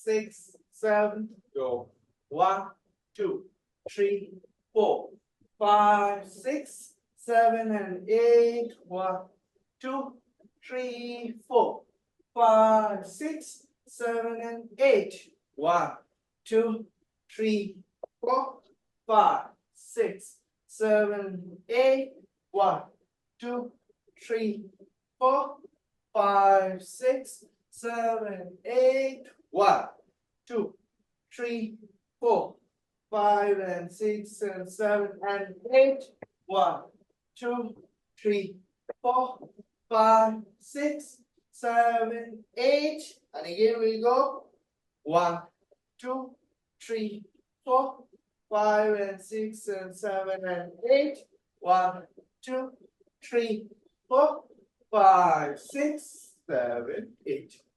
6, 7, go. 1, 2, 3, 4, 5, 6, 7, and 8. 1, 2, 3, 4, 5, 6, 7, and 8. 1, 2, 3, 4, 5, 6, 7, 8. 1, 2, 3, 4, 5, 6, 7, 8. 1, 2, 3, 4, 5, and 6, and 7, and 8. 1, 2, 3, 4, 5, 6, 7, 8. And again we go. 1, 2, 3, 4, 5, and 6, and 7, and 8. 1, 2, 3, 4, 5, 6, 7, 8.